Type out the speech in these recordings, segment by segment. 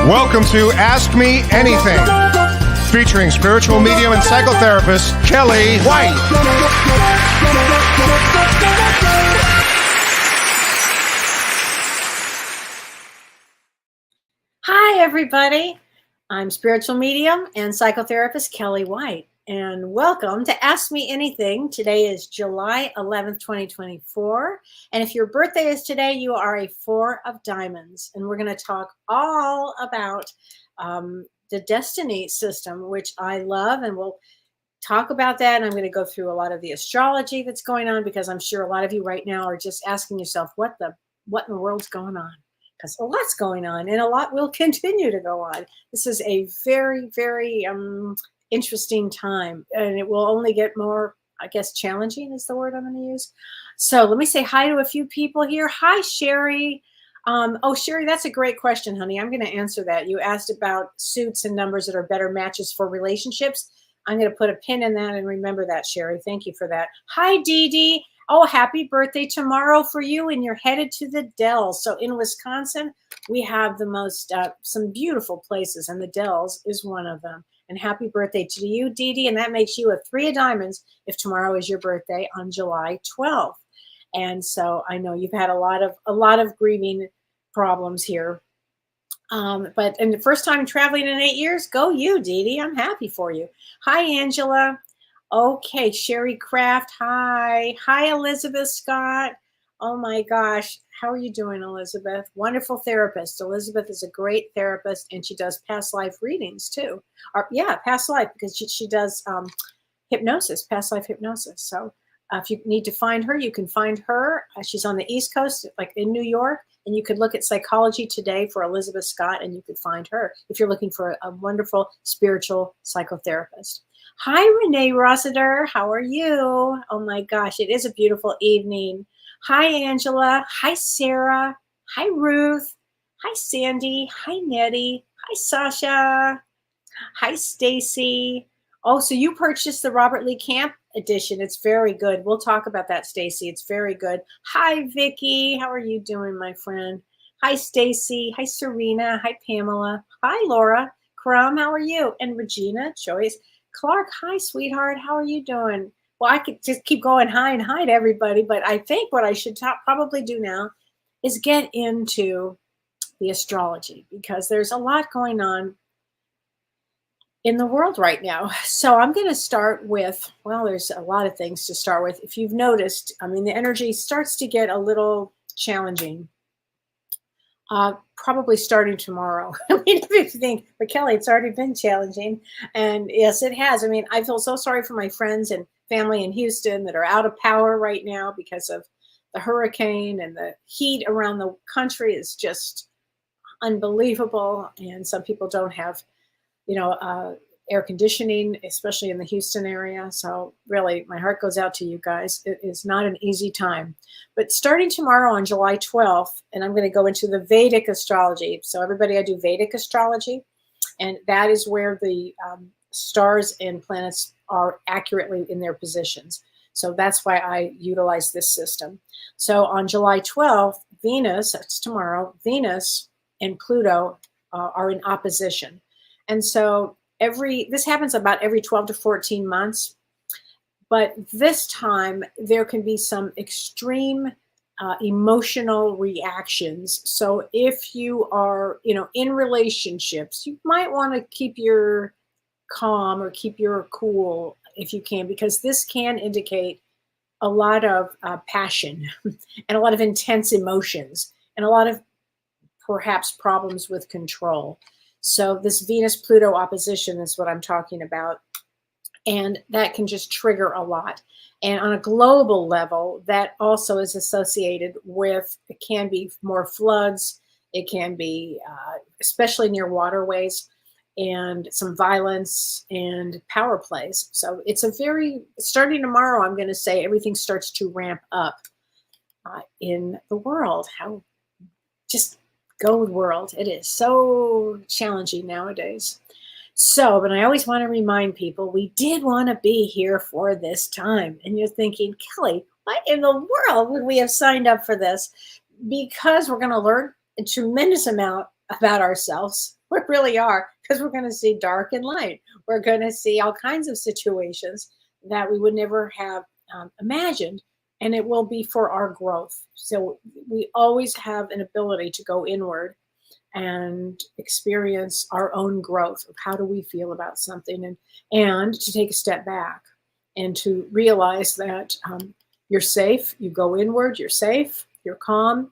Welcome to Ask Me Anything, featuring spiritual medium and psychotherapist Kellee White. Hi, everybody. I'm spiritual medium and psychotherapist Kellee White, and welcome to Ask Me Anything. Today is July 11th, 2024, and if your birthday is today, you are a 4 of diamonds, and we're going to talk all about the destiny system, which I love, and we'll talk about that, and I'm going to go through a lot of the astrology that's going on, because I'm sure a lot of you right now are just asking yourself, what in the world's going on? Because a lot's going on, and a lot will continue to go on. This is a very, very interesting time, and it will only get more, I guess, challenging is the word I'm going to use. So let me say hi to a few people here. Hi, Sherry. Oh, Sherry, that's a great question, honey. I'm going to answer that. You asked about suits and numbers that are better matches for relationships. I'm going to put a pin in that and remember that, Sherry. Thank you for that. Hi, Dee Dee. Oh, happy birthday tomorrow for you, and you're headed to the Dells. So in Wisconsin, we have the most, some beautiful places, and the Dells is one of them. And happy birthday to you, Dee Dee, and that makes you a 3 of diamonds if tomorrow is your birthday on July 12th. And so I know you've had a lot of grieving problems here. But the first time traveling in 8 years, go you, Dee Dee. I'm happy for you. Hi, Angela. Okay, Sherry Kraft, hi. Hi, Elizabeth Scott. Oh my gosh, how are you doing, Elizabeth? Wonderful therapist. Elizabeth is a great therapist, and she does past life readings too. Yeah, past life, because she does hypnosis, past life hypnosis. So if you need to find her, you can find her. She's on the East Coast, like in New York, and you could look at Psychology Today for Elizabeth Scott, and you could find her if you're looking for a wonderful spiritual psychotherapist. Hi, Renee Rossiter. How are you? Oh my gosh, it is a beautiful evening. Hi, Angela. Hi, Sarah. Hi, Ruth. Hi, Sandy. Hi, Nettie. Hi, Sasha. Hi, Stacy. Oh, so you purchased the Robert Lee Camp edition. It's very good. We'll talk about that, Stacy. It's very good. Hi, Vicki. How are you doing, my friend? Hi, Stacy. Hi, Serena. Hi, Pamela. Hi, Laura. Crum, how are you? And Regina, Joyce. Clark, hi, sweetheart. How are you doing? Well, I could just keep going hi and hi to everybody, but I think what I should probably do now is get into the astrology, because there's a lot going on in the world right now. So I'm going to start with, well, there's a lot of things to start with. If you've noticed, I mean, the energy starts to get a little challenging. Probably starting tomorrow. I mean, if you think, but Kellee, it's already been challenging. And yes, it has. I mean, I feel so sorry for my friends and family in Houston that are out of power right now because of the hurricane, and the heat around the country is just unbelievable. And some people don't have, air conditioning, especially in the Houston area. So really, my heart goes out to you guys. It is not an easy time. But starting tomorrow on July 12th, and I'm going to go into the Vedic astrology. So everybody, I do Vedic astrology, and that is where the stars and planets are accurately in their positions. So that's why I utilize this system. So on July 12th, Venus, that's tomorrow, Venus and Pluto are in opposition. And so this happens about every 12 to 14 months. But this time, there can be some extreme emotional reactions. So if you are, in relationships, you might want to keep your calm or keep your cool if you can, because this can indicate a lot of passion and a lot of intense emotions and a lot of perhaps problems with control. So this Venus-Pluto opposition is what I'm talking about. And that can just trigger a lot. And on a global level, that also is associated with, it can be more floods. It can be, especially near waterways, and some violence and power plays. So it's starting tomorrow, I'm going to say everything starts to ramp up in the world. Just go with world. It is so challenging nowadays. So, but I always want to remind people, we did want to be here for this time. And you're thinking, Kellee, what in the world would we have signed up for this? Because we're going to learn a tremendous amount about ourselves. We really are, because we're going to see dark and light. We're going to see all kinds of situations that we would never have imagined, and it will be for our growth. So we always have an ability to go inward and experience our own growth of how do we feel about something, and to take a step back and to realize that you're safe. You go inward, you're safe, you're calm,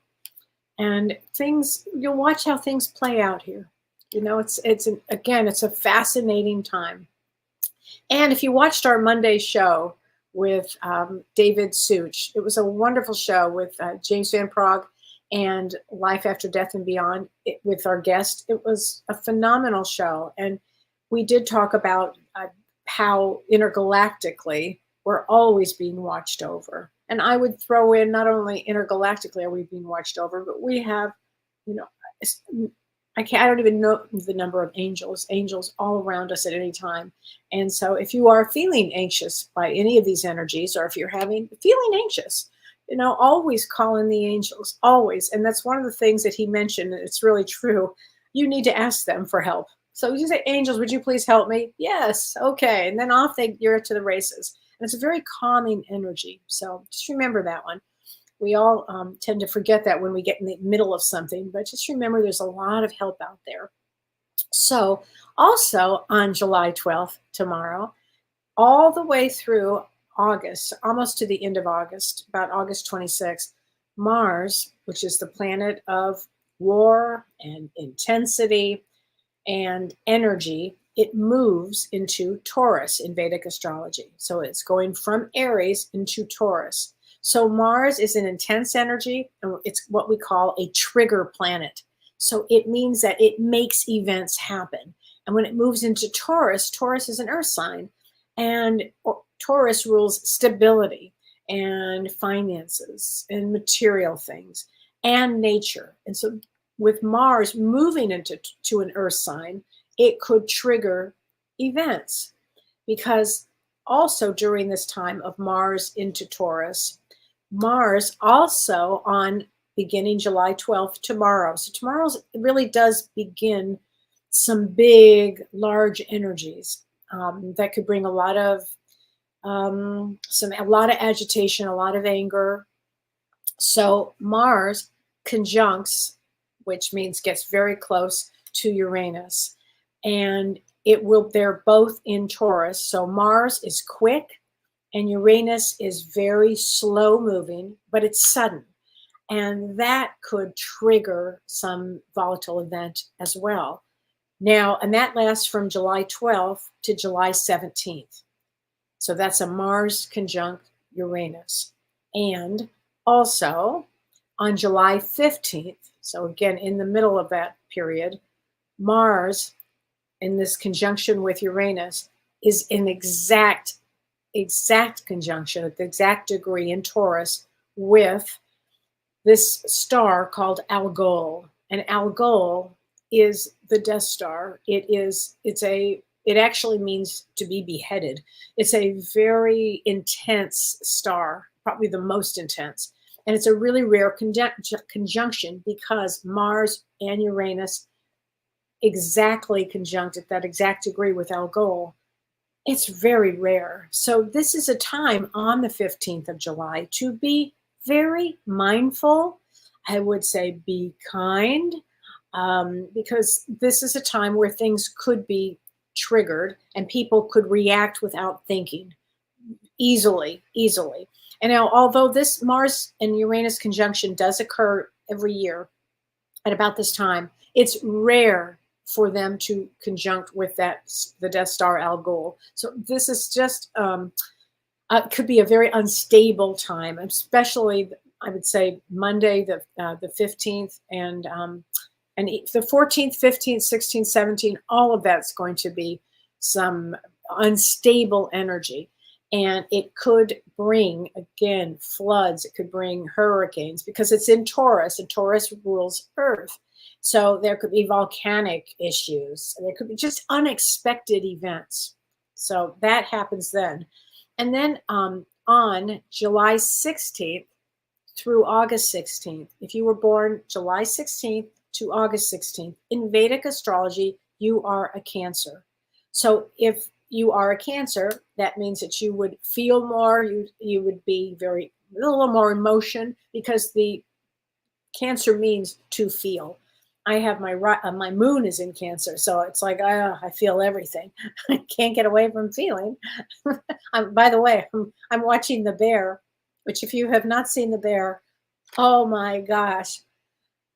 and things, you'll watch how things play out here. Again, it's a fascinating time. And if you watched our Monday show with David Such, it was a wonderful show with James Van Prague and Life After Death and Beyond with our guest. It was a phenomenal show. And we did talk about how intergalactically we're always being watched over. And I would throw in, not only intergalactically are we being watched over, but we have, I don't even know the number of angels all around us at any time. And so if you are feeling anxious by any of these energies, or if you're feeling anxious, always call in the angels, always. And that's one of the things that he mentioned. And it's really true. You need to ask them for help. So you say, angels, would you please help me? Yes. Okay. And then you're to the races. And it's a very calming energy. So just remember that one. We all tend to forget that when we get in the middle of something, but just remember there's a lot of help out there. So also on July 12th, tomorrow, all the way through August, almost to the end of August, about August 26th, Mars, which is the planet of war and intensity and energy, it moves into Taurus in Vedic astrology. So it's going from Aries into Taurus. So Mars is an intense energy, and it's what we call a trigger planet. So it means that it makes events happen. And when it moves into Taurus, Taurus is an earth sign, and Taurus rules stability and finances and material things and nature. And so with Mars moving into an earth sign, it could trigger events, because also during this time of Mars into Taurus, Mars also on beginning July 12th, tomorrow. So tomorrow really does begin some big, large energies that could bring a lot of agitation, a lot of anger. So Mars conjuncts, which means gets very close to Uranus, and they're both in Taurus. So Mars is quick and Uranus is very slow moving, but it's sudden. And that could trigger some volatile event as well. Now, and that lasts from July 12th to July 17th. So that's a Mars conjunct Uranus. And also on July 15th, so again, in the middle of that period, Mars in this conjunction with Uranus is in exact conjunction at the exact degree in Taurus with this star called Algol. And Algol is the Death Star. It actually means to be beheaded. It's a very intense star, probably the most intense. And it's a really rare conjunction because Mars and Uranus exactly conjunct at that exact degree with Algol. It's very rare. So this is a time on the 15th of July to be very mindful. I would say be kind, because this is a time where things could be triggered and people could react without thinking easily. And now, although this Mars and Uranus conjunction does occur every year at about this time, it's rare for them to conjunct with the Death Star Algol. So this is just could be a very unstable time, especially I would say Monday the 15th and the 14th, 15th, 16th, 17th. All of that's going to be some unstable energy. And it could bring, again, floods. It could bring hurricanes because it's in Taurus, and Taurus rules Earth. So there could be volcanic issues. There could be just unexpected events. So that happens then. And then on July 16th through August 16th, if you were born July 16th to August 16th. In Vedic astrology, you are a Cancer. So if you are a Cancer, that means that you would feel more, you would be a little more emotion, because the Cancer means to feel. I have my moon is in Cancer, so it's like I feel everything. I can't get away from feeling. By the way, I'm watching The Bear, which if you have not seen The Bear, oh my gosh,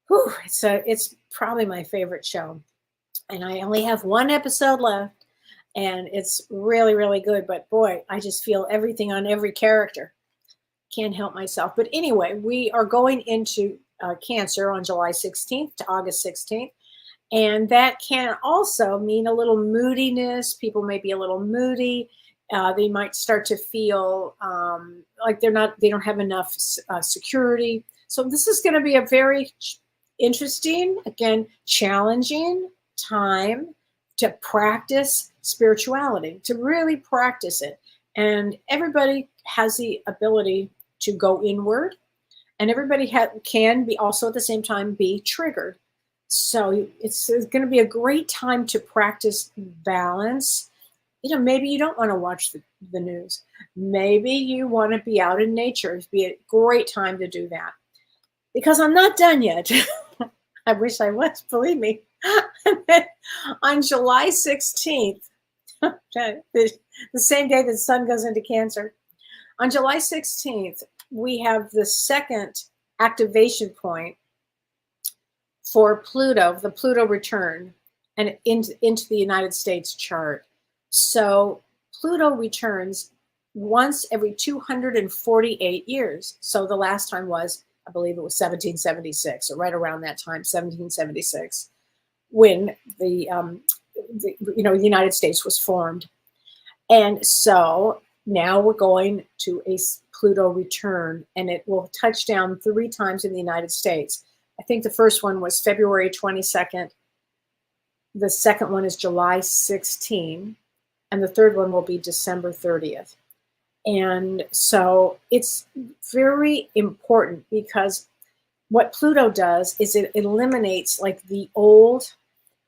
whew, it's probably my favorite show, and I only have one episode left, and it's really, really good. But boy, I just feel everything on every character. Can't help myself. But anyway, we are going into Cancer on July 16th to August 16th. And that can also mean a little moodiness. People may be a little moody. They might start to feel like they don't have enough security. So this is going to be a very interesting, again, challenging time to practice spirituality, to really practice it. And everybody has the ability to go inward, and everybody can be also at the same time be triggered. So it's going to be a great time to practice balance. Maybe you don't want to watch the news. Maybe you want to be out in nature. It'd be a great time to do that. Because I'm not done yet. I wish I was, believe me. On July 16th, the same day the sun goes into Cancer, on July 16th, we have the second activation point for Pluto, the Pluto return, and into the United States chart. So Pluto returns once every 248 years. So the last time was, I believe it was 1776, or right around that time, 1776, when the United States was formed. And so now we're going to a Pluto return, and it will touch down 3 times in the United States. I think the first one was February 22nd. The second one is July 16, and the third one will be December 30th. And so it's very important, because what Pluto does is it eliminates like the old,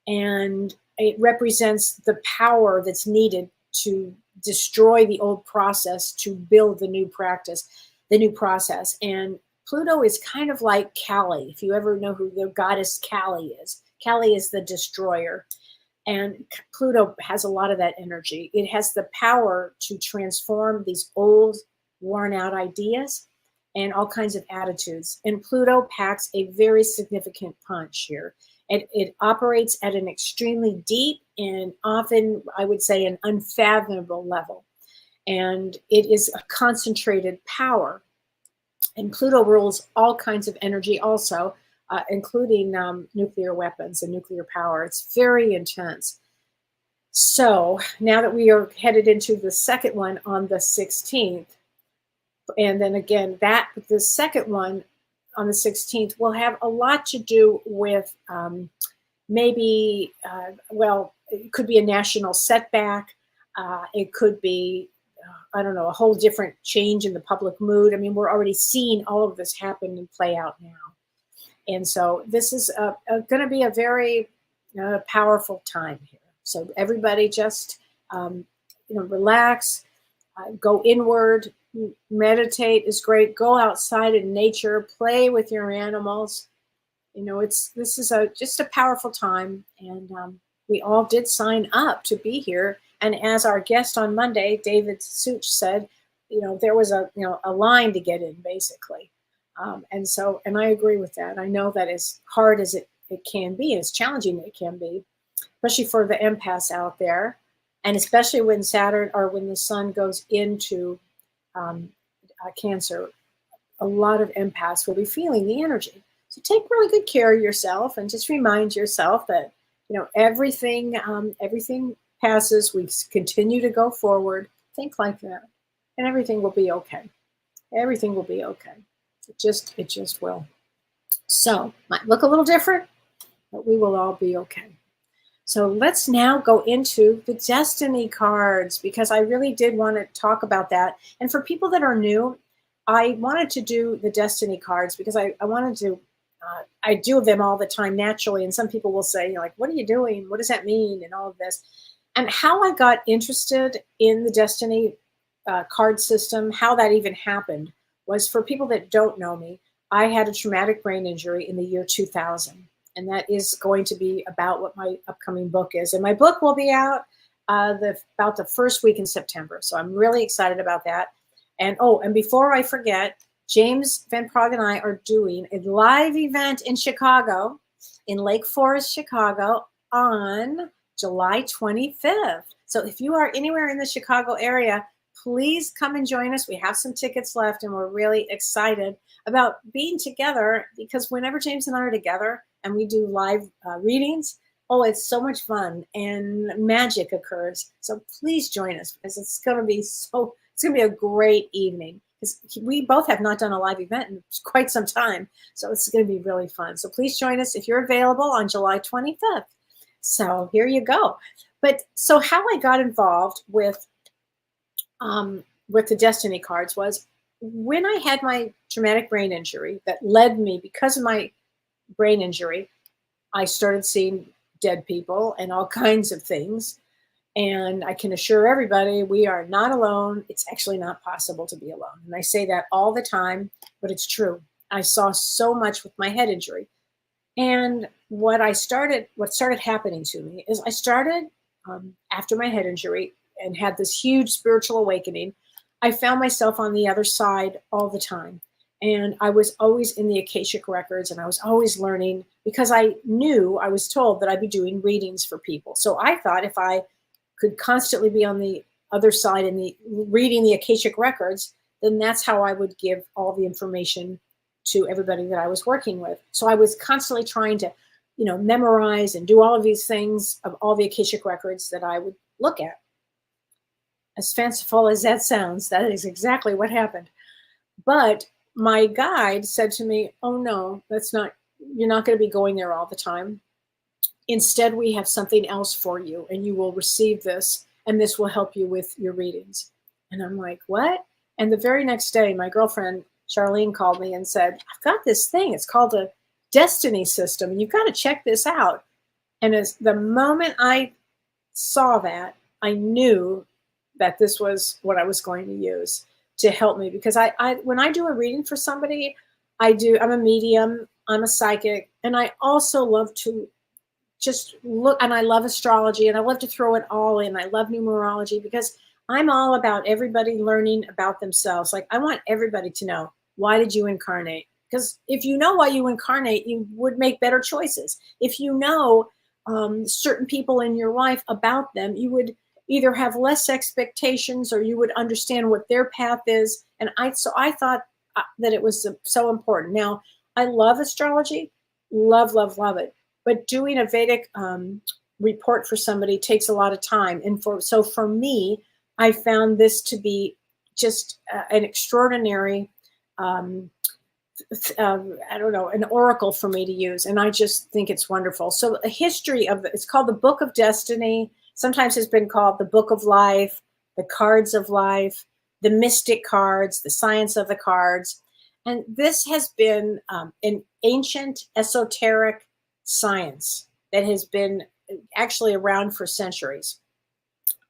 and it represents the power that's needed to destroy the old process to build the new practice, the new process. And Pluto is kind of like Kellee. If you ever know who the goddess Kellee is, Kellee is the destroyer. And Pluto has a lot of that energy. It has the power to transform these old, worn out ideas and all kinds of attitudes. And Pluto packs a very significant punch here. It operates at an extremely deep and often, I would say, an unfathomable level. And it is a concentrated power. And Pluto rules all kinds of energy also, including nuclear weapons and nuclear power. It's very intense. So now that we are headed into the second one on the 16th, and then again, the second one on the 16th will have a lot to do with maybe, it could be a national setback. It could be, I don't know, a whole different change in the public mood. I mean, we're already seeing all of this happen and play out now. And so this is going to be a very powerful time here. So everybody just, relax, go inward, meditate is great. Go outside in nature, play with your animals. This is just a powerful time. And we all did sign up to be here. And as our guest on Monday, David Such, said, there was a line to get in, basically. And I agree with that. I know that as hard as it can be, as challenging it can be, especially for the empaths out there, and especially when Saturn or when the sun goes into Cancer, a lot of empaths will be feeling the energy. So take really good care of yourself, and just remind yourself that everything passes. We continue to go forward. Think like that, and everything will be okay. Everything will be okay. It just will. So might look a little different, but we will all be okay. So let's now go into the destiny cards, because I really did want to talk about that. And for people that are new, I wanted to do the destiny cards because I wanted to I do them all the time naturally. And some people will say, like, what are you doing? What does that mean? And all of this. And how I got interested in the Destiny card system, how that even happened, was for people that don't know me. I had a traumatic brain injury in the year 2000. And that is going to be about what my upcoming book is. And my book will be out about the first week in September. So I'm really excited about that. And and before I forget, James Van Prague and I are doing a live event in Chicago, in Lake Forest, Chicago, on July 25th. So if you are anywhere in the Chicago area, please come and join us. We have some tickets left, and we're really excited about being together, because whenever James and I are together and we do live readings, it's so much fun and magic occurs. So please join us, because it's going to be a great evening. Because we both have not done a live event in quite some time. So it's going to be really fun. So please join us if you're available on July 25th. So here you go. But so how I got involved with the Destiny cards was when I had my traumatic brain injury that led me, because of my brain injury, I started seeing dead people and all kinds of things. And I can assure everybody, we are not alone. It's actually not possible to be alone. And I say that all the time, but it's true. I saw so much with my head injury. And what started happening to me is I started, after my head injury and had this huge spiritual awakening, I found myself on the other side all the time. And I was always in the Akashic records, and I was always learning, because I was told that I'd be doing readings for people. So I thought if I could constantly be on the other side and reading the Akashic records, then that's how I would give all the information to everybody that I was working with. So I was constantly trying to, memorize and do all of these things of all the Akashic records that I would look at. As fanciful as that sounds, that is exactly what happened. But my guide said to me, oh no, you're not going to be going there all the time. Instead, we have something else for you, and you will receive this, and this will help you with your readings. And I'm like, what? And the very next day, my girlfriend, Charlene, called me and said, I've got this thing. It's called a Destiny system, and you've got to check this out. And as the moment I saw that, I knew that this was what I was going to use to help me. Because when I do a reading for somebody, I'm a medium, I'm a psychic, and I also love to just look, and I love astrology, and I love to throw it all in. I love numerology, because I'm all about everybody learning about themselves. Like, I want everybody to know, why did you incarnate? Because if you know why you incarnate, you would make better choices. If you know certain people in your life about them, you would either have less expectations, or you would understand what their path is. And so I thought that it was so important. Now, I love astrology, love, love, love it. But doing a Vedic report for somebody takes a lot of time. And so for me, I found this to be just an extraordinary, an oracle for me to use. And I just think it's wonderful. So a history of it's called the Book of Destiny. Sometimes it's been called the Book of Life, the Cards of Life, the Mystic Cards, the Science of the Cards. And this has been an ancient esoteric science that has been actually around for centuries.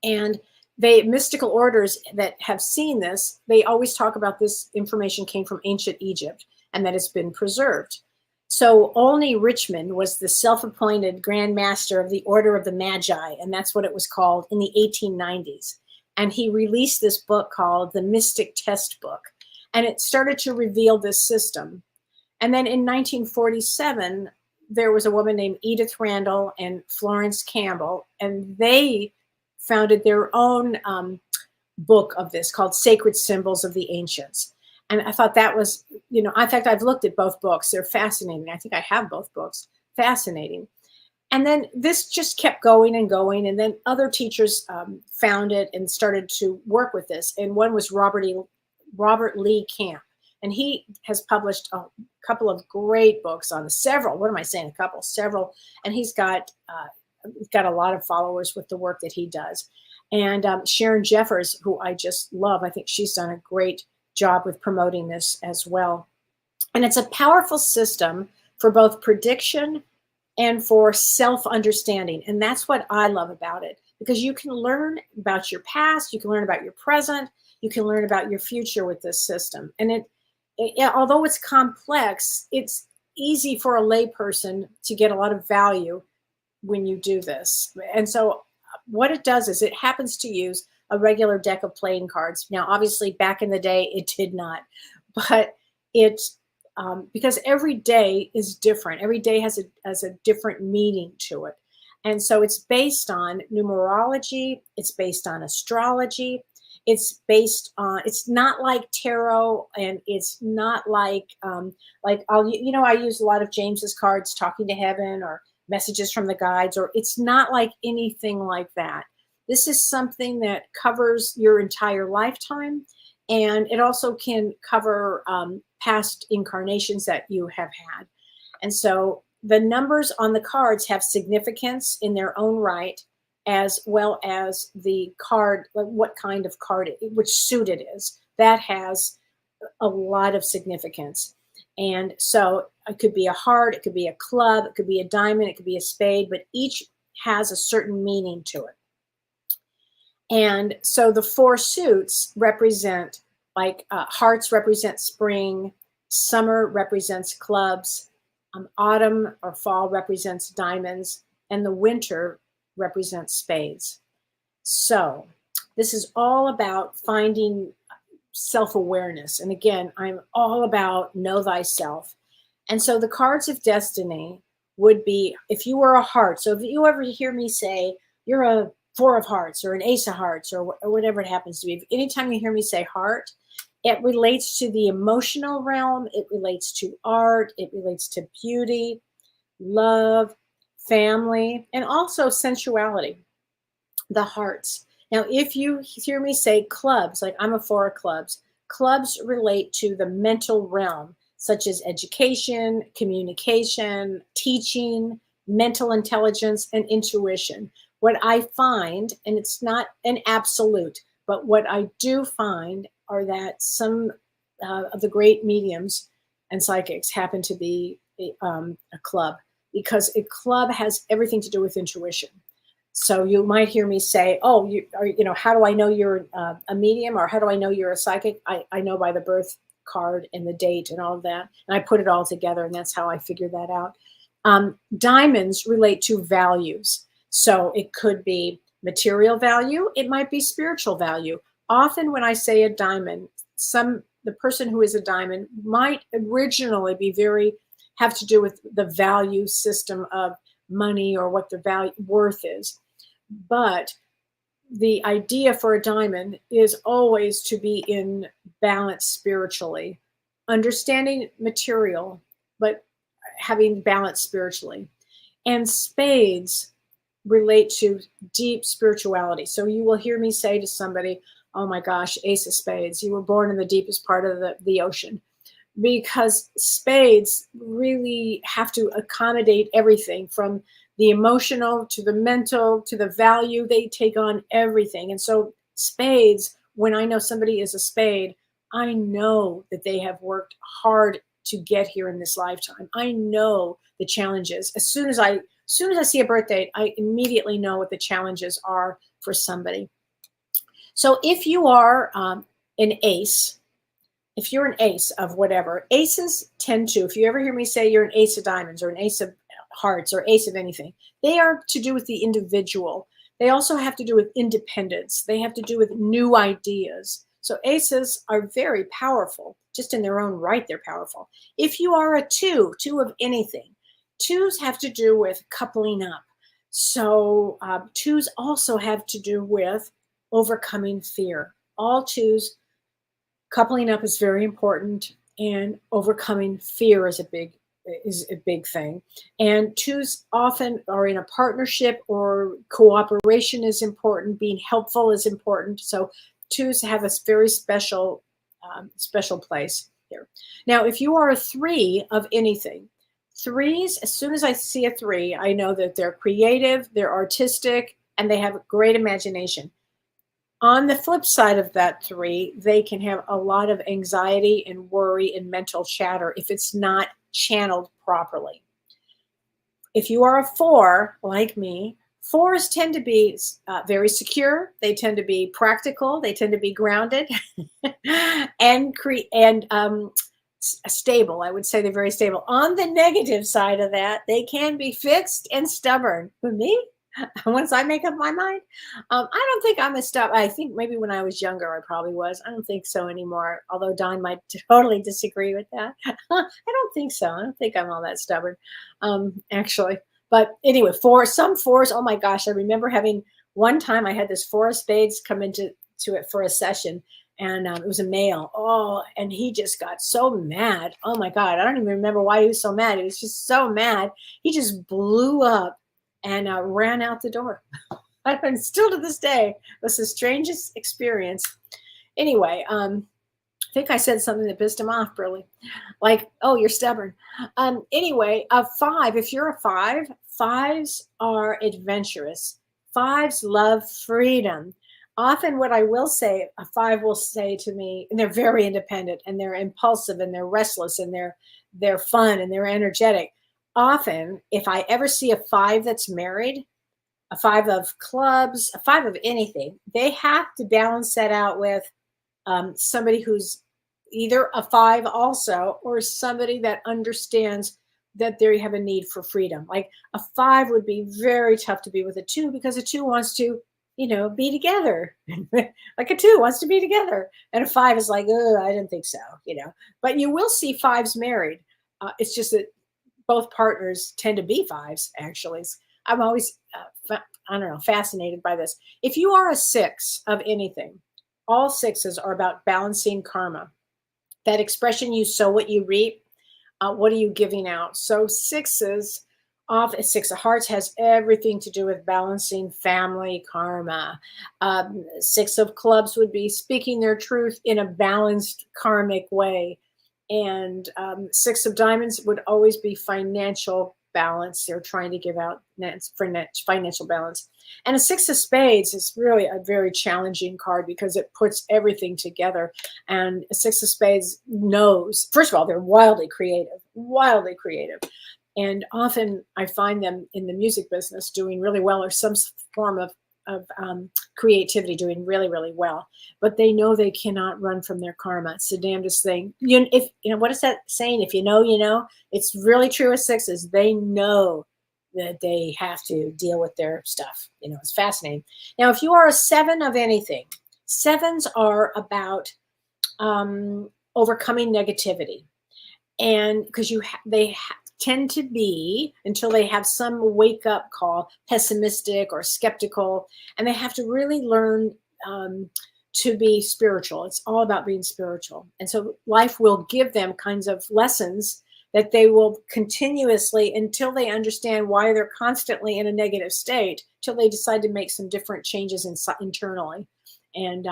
And mystical orders that have seen this, they always talk about this information came from ancient Egypt and that it's been preserved. So Olney Richmond was the self-appointed Grand Master of the Order of the Magi, and that's what it was called in the 1890s. And he released this book called the Mystic Test Book, and it started to reveal this system. And then in 1947, there was a woman named Edith Randall and Florence Campbell, and they founded their own book of this called Sacred Symbols of the Ancients. And I thought that was, in fact, I've looked at both books. They're fascinating. I think I have both books. Fascinating. And then this just kept going and going. And then other teachers found it and started to work with this. And one was Robert Lee Camp. And he has published a couple of great books on several. What am I saying? Several. And he's got a lot of followers with the work that he does. And Sharon Jeffers, who I just love, I think she's done a great job with promoting this as well. And it's a powerful system for both prediction and for self-understanding. And that's what I love about it, because you can learn about your past, you can learn about your present, you can learn about your future with this system. And although it's complex, it's easy for a layperson to get a lot of value when you do this. And so what it does is it happens to use a regular deck of playing cards. Now, obviously, back in the day, it did not, but it's because every day is different. Every day has a different meaning to it. And so it's based on numerology. It's based on astrology. It's based on, it's not like tarot, and it's not like I use a lot of James's cards, talking to heaven or messages from the guides, or it's not like anything like that. This is something that covers your entire lifetime, and it also can cover past incarnations that you have had. And so the numbers on the cards have significance in their own right, as well as the card, like what kind of card, which suit it is. That has a lot of significance. And so it could be a heart, it could be a club, it could be a diamond, it could be a spade, but each has a certain meaning to it. And so the 4 suits represent, like hearts represent spring, summer represents clubs, autumn or fall represents diamonds, and the winter represents spades. So this is all about finding self-awareness. And again, I'm all about know thyself. And so the cards of destiny would be, if you were a heart. So if you ever hear me say you're a 4 of hearts or an ace of hearts or whatever it happens to be, anytime you hear me say heart, it relates to the emotional realm. It relates to art. It relates to beauty, love, family, and also sensuality, the hearts. Now, if you hear me say clubs, like I'm a 4 of clubs, clubs relate to the mental realm, such as education, communication, teaching, mental intelligence, and intuition. What I find, and it's not an absolute, but what I do find are that some of the great mediums and psychics happen to be a club, because a club has everything to do with intuition. So you might hear me say, oh, how do I know you're a medium, or how do I know you're a psychic? I know by the birth card and the date and all of that. And I put it all together, and that's how I figured that out. Diamonds relate to values. So it could be material value. It might be spiritual value. Often when I say a diamond, the person who is a diamond might originally have to do with the value system of money or what the worth is. But the idea for a diamond is always to be in balance spiritually, understanding material, but having balance spiritually. And spades relate to deep spirituality. So you will hear me say to somebody, oh my gosh, ace of spades, you were born in the deepest part of the ocean. Because spades really have to accommodate everything from the emotional to the mental to the value. They take on everything. And so spades, when I know somebody is a spade, I know that they have worked hard to get here in this lifetime. I know the challenges. As soon as I see a birth date, I immediately know what the challenges are for somebody. So if you are an ace, if you're an ace of whatever, aces tend to, if you ever hear me say you're an ace of diamonds or an ace of hearts or ace of anything, they are to do with the individual. They also have to do with independence. They have to do with new ideas. So aces are very powerful. Just in their own right, they're powerful. If you are a 2 of anything, 2s have to do with coupling up. So 2s also have to do with overcoming fear. All 2s, coupling up is very important, and overcoming fear is a big thing. And 2s often are in a partnership, or cooperation is important. Being helpful is important. So 2s have a very special place here. Now, if you are a 3 of anything, 3s, as soon as I see a 3, I know that they're creative, they're artistic, and they have a great imagination. On the flip side of that 3, they can have a lot of anxiety and worry and mental chatter if it's not channeled properly. If you are a 4, like me, 4s tend to be very secure. They tend to be practical. They tend to be grounded and stable. I would say they're very stable. On the negative side of that, they can be fixed and stubborn. For me, once I make up my mind, I don't think I'm a stubborn. I think maybe when I was younger, I probably was. I don't think so anymore. Although Don might totally disagree with that. I don't think so. I don't think I'm all that stubborn, actually. But anyway, some 4s. Oh my gosh, I remember having one time I had this 4 of spades come into it for a session, and it was a male. Oh, and he just got so mad. Oh my God, I don't even remember why he was so mad. He was just so mad. He just blew up and ran out the door. And still to this day, it was the strangest experience. Anyway, I think I said something that pissed him off, really. Like, oh, you're stubborn. Anyway, a 5, if you're a 5, 5s are adventurous. 5s love freedom. Often what I will say, a 5 will say to me, and they're very independent, and they're impulsive, and they're restless, and they're fun, and they're energetic. Often, if I ever see a 5 that's married, a 5 of clubs, a 5 of anything, they have to balance that out with somebody who's either a 5 also, or somebody that understands that they have a need for freedom. Like a 5 would be very tough to be with a 2, because a 2 wants to, be together. Like a 2 wants to be together. And a 5 is like, oh, I didn't think so, But you will see 5s married. It's just that both partners tend to be 5s, actually. I'm always, fascinated by this. If you are a 6 of anything, all 6s are about balancing karma. That expression, you sow what you reap. What are you giving out? So 6s, 6 of hearts has everything to do with balancing family karma. 6 of clubs would be speaking their truth in a balanced karmic way. And 6 of diamonds would always be financial balance. They're trying to give out for financial balance. And a 6 of spades is really a very challenging card because it puts everything together. And a 6 of spades knows, first of all, they're wildly creative. And often I find them in the music business doing really well, or some form of creativity doing really, really well. But they know they cannot run from their karma. It's the damnedest thing. What is that saying? If you know, you know. It's really true with 6s. They know that they have to deal with their stuff. It's fascinating. Now, if you are a 7 of anything, 7s are about overcoming negativity. And because they tend to be, until they have some wake up call, pessimistic or skeptical, and they have to really learn to be spiritual. It's all about being spiritual. And so life will give them kinds of lessons that they will continuously, until they understand why they're constantly in a negative state, till they decide to make some different changes internally. And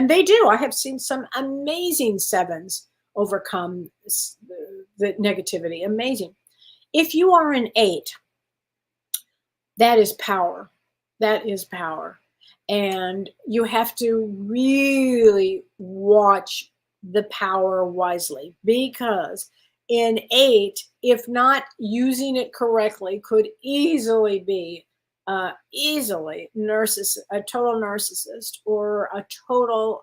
they do. I have seen some amazing 7s overcome the negativity. Amazing. If you are an 8, that is power. That is power. And you have to really watch the power wisely, because in 8, if not using it correctly, could easily be a total narcissist or a total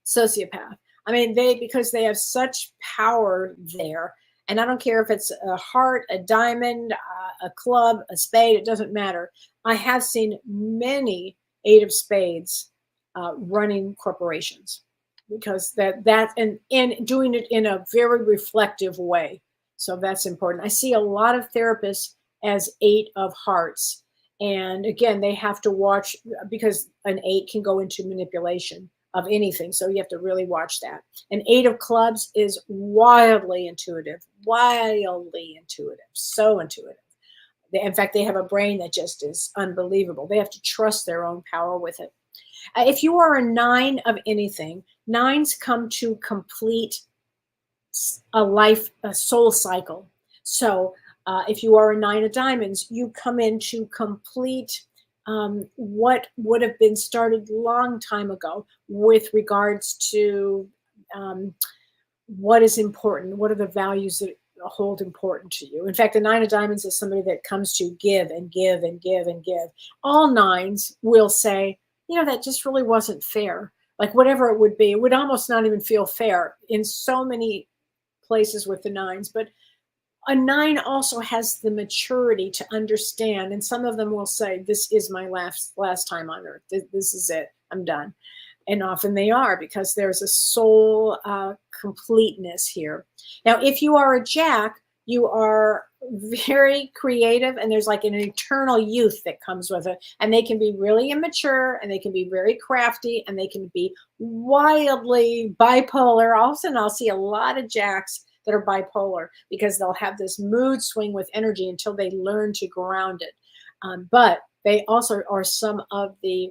sociopath. I mean, because they have such power there. And I don't care if it's a heart, a diamond, a club, a spade, it doesn't matter. I have seen many 8 of spades running corporations, because and doing it in a very reflective way. So that's important. I see a lot of therapists as 8 of hearts. And again, they have to watch, because an 8 can go into manipulation of anything. So you have to really watch that. An 8 of clubs is wildly intuitive, so intuitive. In fact, they have a brain that just is unbelievable. They have to trust their own power with it. If you are a 9 of anything, 9s come to complete a soul cycle. So if you are a 9 of diamonds, you come in to complete what would have been started long time ago with regards to what is important, what are the values hold important to you. In fact, the Nine of Diamonds is somebody that comes to give and give and give and give. All nines will say, that just really wasn't fair. Like whatever it would almost not even feel fair in so many places with the nines. But a nine also has the maturity to understand. And some of them will say, this is my last time on earth. This is it. I'm done. And often they are, because there's a soul completeness here. Now, if you are a Jack, you are very creative, and there's like an eternal youth that comes with it. And they can be really immature, and they can be very crafty, and they can be wildly bipolar. All of a sudden, I'll see a lot of Jacks that are bipolar, because they'll have this mood swing with energy until they learn to ground it. But they also are some of the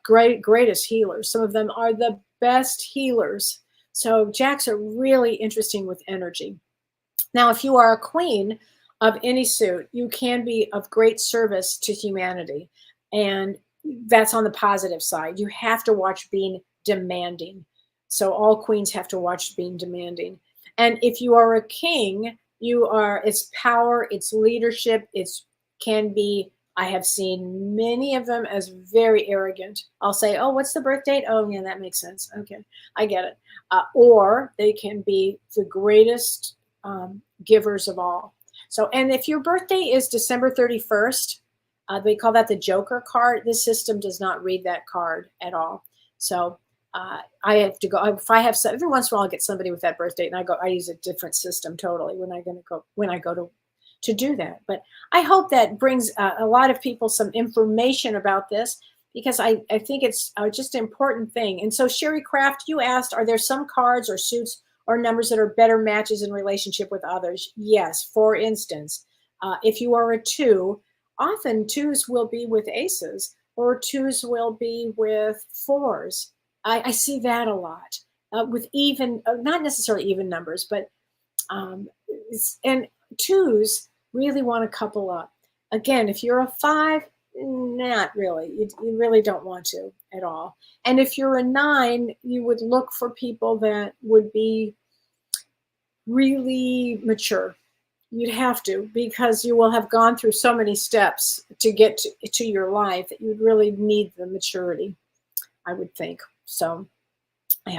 greatest healers. Some of them are the best healers. So Jacks are really interesting with energy. Now, if you are a queen of any suit, you can be of great service to humanity. And that's on the positive side. You have to watch being demanding. So all queens have to watch being demanding. And if you are a king, it's power, it's leadership, can be, I have seen many of them as very arrogant. I'll say, oh, what's the birth date? Oh, yeah, that makes sense. Okay, I get it. Or they can be the greatest givers of all. So, and if your birthday is December 31st, we call that the Joker card. This system does not read that card at all. So I have to go, if I have, every once in a while I get somebody with that birth date, and I use a different system totally when I go to do that. But I hope that brings a lot of people some information about this, because I think it's just an important thing. And so Sherry Craft, you asked, are there some cards or suits or numbers that are better matches in relationship with others? Yes. For instance, if you are a 2, often 2s will be with aces, or 2s will be with 4s. I see that a lot with even, not necessarily even numbers, but and 2s really want to couple up. Again, if you're a 5, not really. You really don't want to at all. And if you're a 9, you would look for people that would be really mature. You'd have to, because you will have gone through so many steps to get to your life that you'd really need the maturity, I would think. So I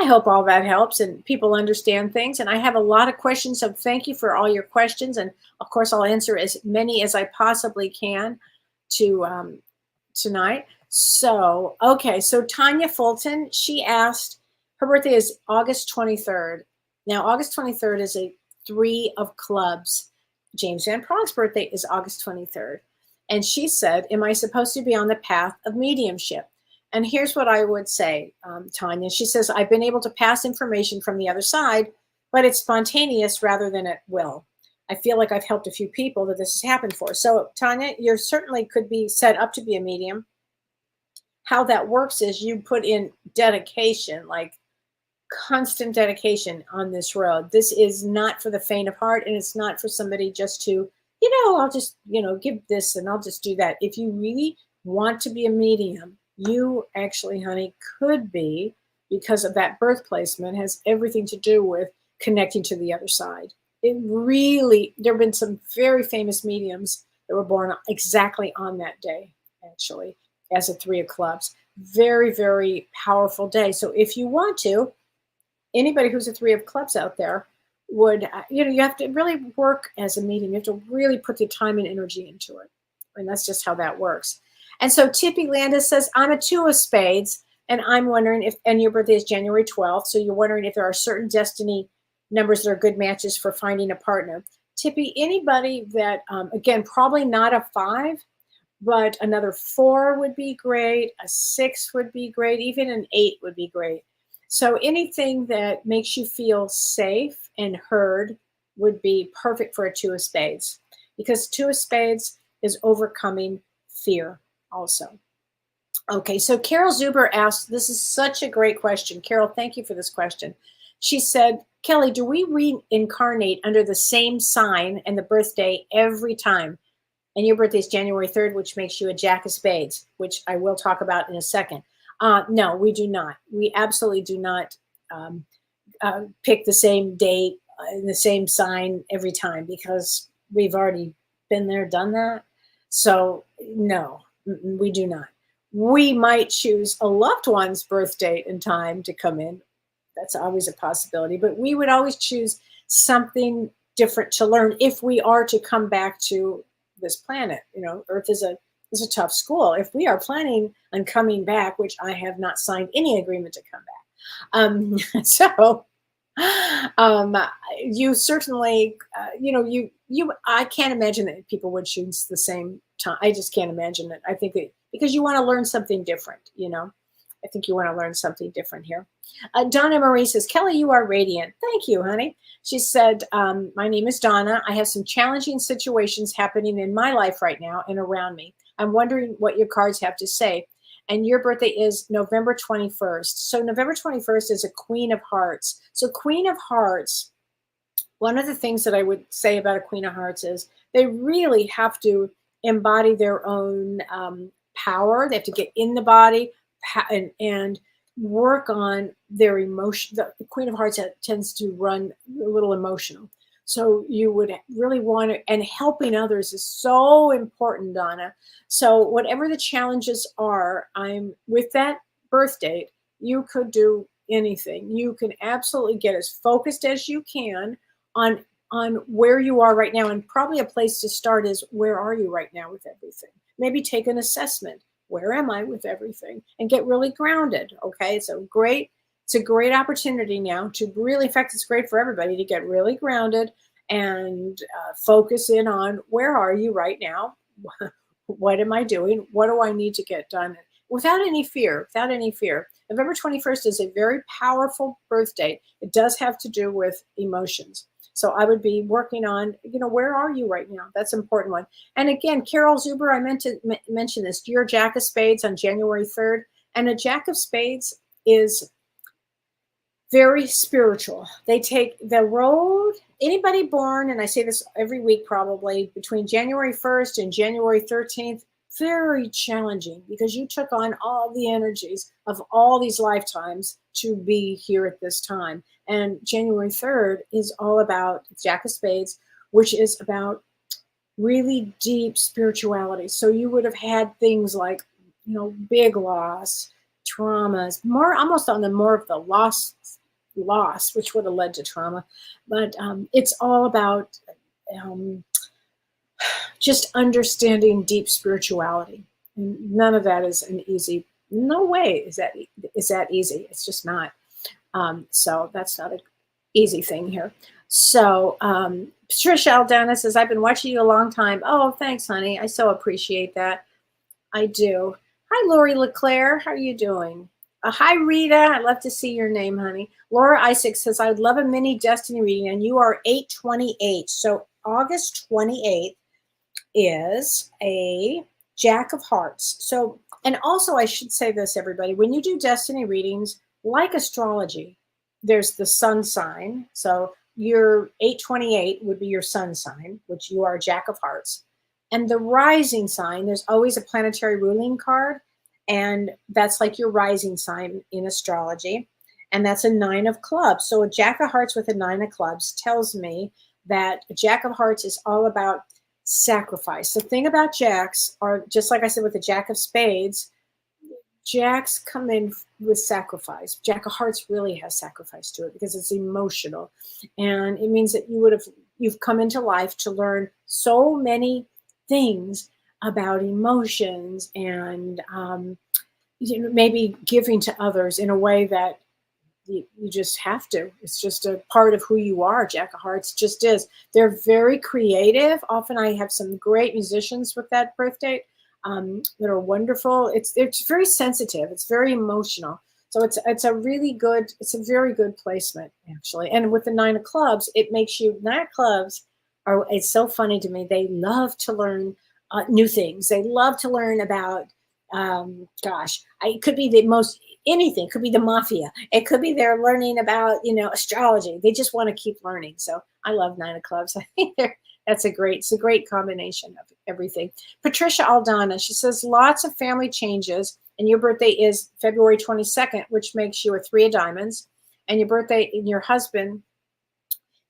hope all that helps and people understand things. And I have a lot of questions, so thank you for all your questions. And of course, I'll answer as many as I possibly can tonight. So, okay, so Tanya Fulton, she asked, her birthday is August 23rd. Now, August 23rd is a 3 of clubs. James Van Prague's birthday is August 23rd. And she said, am I supposed to be on the path of mediumship? And here's what I would say, Tanya. She says, I've been able to pass information from the other side, but it's spontaneous rather than at will. I feel like I've helped a few people that this has happened for. So, Tanya, you certainly could be set up to be a medium. How that works is you put in dedication, like constant dedication on this road. This is not for the faint of heart, and it's not for somebody just to, I'll just, give this and I'll just do that. If you really want to be a medium, you actually, honey, could be, because of that birth placement, has everything to do with connecting to the other side. It really, there have been some very famous mediums that were born exactly on that day, actually, as a 3 of clubs. Very, very powerful day. So if you want to, anybody who's a 3 of clubs out there would, you have to really work as a medium. You have to really put the time and energy into it. And that's just how that works. And so Tippy Landis says, I'm a 2 of spades, and I'm wondering and your birthday is January 12th, so you're wondering if there are certain destiny numbers that are good matches for finding a partner. Tippy, anybody that, again, probably not a 5, but another 4 would be great, a 6 would be great, even an 8 would be great. So anything that makes you feel safe and heard would be perfect for a 2 of spades, because 2 of spades is overcoming fear also. Okay, so Carol Zuber asked, this is such a great question. Carol, thank you for this question. She said, Kellee, do we reincarnate under the same sign and the birthday every time? And your birthday is January 3rd, which makes you a Jack of spades, which I will talk about in a second. No, we do not. We absolutely do not pick the same date in the same sign every time because we've already been there, done that. So no, we do not. We might choose a loved one's birth date and time to come in. That's always a possibility, but we would always choose something different to learn if we are to come back to this planet. Earth is a tough school. If we are planning on coming back, which I have not signed any agreement to come back, so you certainly, I can't imagine that people would choose the same time. I just can't imagine it. I think that because you want to learn something different, I think you want to learn something different here. Donna Marie says, Kellee, you are radiant. Thank you, honey. She said, my name is Donna. I have some challenging situations happening in my life right now and around me. I'm wondering what your cards have to say. And your birthday is November 21st. So November 21st is a Queen of Hearts. So Queen of Hearts, one of the things that I would say about a Queen of Hearts is they really have to embody their own power. They have to get in the body and work on their emotion. The Queen of Hearts tends to run a little emotional. So you would really want to, and helping others is so important, Donna. So whatever the challenges are, I'm with that birth date, you could do anything. You can absolutely get as focused as you can on where you are right now. And probably a place to start is, where are you right now with everything? Maybe take an assessment. Where am I with everything? And get really grounded. Okay. It's a great opportunity now to really, in fact, it's great for everybody to get really grounded and focus in on, where are you right now? What am I doing? What do I need to get done? Without any fear, November 21st is a very powerful birth date. It does have to do with emotions. So I would be working on, where are you right now? That's an important one. And again, Carol Zuber, I meant to mention this. You're a Jack of Spades on January 3rd. And a Jack of Spades is very spiritual. They take the road, anybody born, and I say this every week probably, between January 1st and January 13th, very challenging because you took on all the energies of all these lifetimes to be here at this time. And January 3rd is all about Jack of Spades, which is about really deep spirituality. So you would have had things like, big loss, traumas, almost on the more of the loss, which would have led to trauma. But it's all about just understanding deep spirituality. And none of that is an easy, no way is that easy. It's just not. So that's not an easy thing here. So Patricia Aldana says, I've been watching you a long time. Oh, thanks, honey. I so appreciate that. I do. Hi, Lori LeClaire. How are you doing? Hi, Rita. I'd love to see your name, honey. Laura Isaac says, I'd love a mini destiny reading, and you are 8/28. So August 28th is a Jack of Hearts. So, and also I should say this, everybody, when you do destiny readings, like astrology, there's the sun sign. So your 8/28 would be your sun sign, which you are a Jack of Hearts. And the rising sign, there's always a planetary ruling card. And that's like your rising sign in astrology. And that's a 9 of clubs. So a Jack of Hearts with a 9 of clubs tells me that a Jack of Hearts is all about sacrifice. The thing about Jacks are, just like I said with the Jack of Spades, Jacks come in with sacrifice. Jack of Hearts really has sacrifice to it because it's emotional. And it means that you've come into life to learn so many things about emotions and maybe giving to others in a way that you just have to. It's just a part of who you are. Jack of Hearts just is. They're very creative. Often I have some great musicians with that birth date that are wonderful. It's very sensitive. It's very emotional. So it's a very good placement, actually. And with the 9 of clubs, it makes you, 9 of clubs it's so funny to me. They love to learn new things. They love to learn about, it could be anything. It could be the mafia. It could be they're learning about, astrology. They just want to keep learning. So I love 9 of clubs. I think it's a great combination of everything. Patricia Aldana, she says, lots of family changes. And your birthday is February 22nd, which makes you a 3 of diamonds. And your birthday and your husband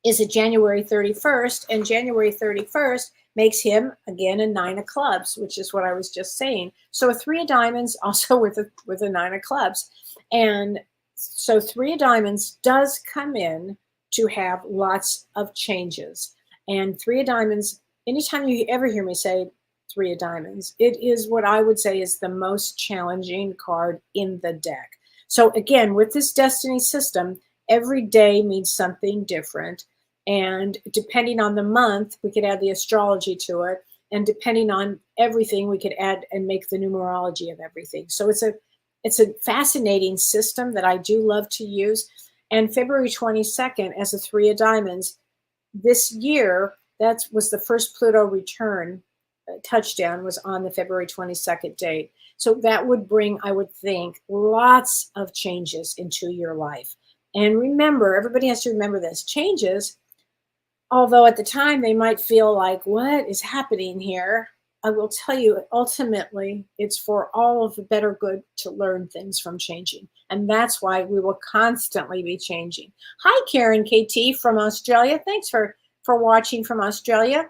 is a January 31st, and January 31st makes him, again, a 9 of clubs, which is what I was just saying. So a 3 of diamonds also with a 9 of clubs. And so 3 of diamonds does come in to have lots of changes. And 3 of diamonds, anytime you ever hear me say 3 of diamonds, it is what I would say is the most challenging card in the deck. So again, with this destiny system, every day means something different. And depending on the month, we could add the astrology to it. And depending on everything, we could add and make the numerology of everything. So it's a fascinating system that I do love to use. And February 22nd, as a 3 of diamonds, this year, that was the first Pluto return touchdown was on the February 22nd date. So that would bring, I would think, lots of changes into your life. And remember, everybody has to remember this, changes, although at the time they might feel like, what is happening here? I will tell you, ultimately, it's for all of the better good to learn things from changing. And that's why we will constantly be changing. Hi, Karen KT from Australia. Thanks for watching from Australia.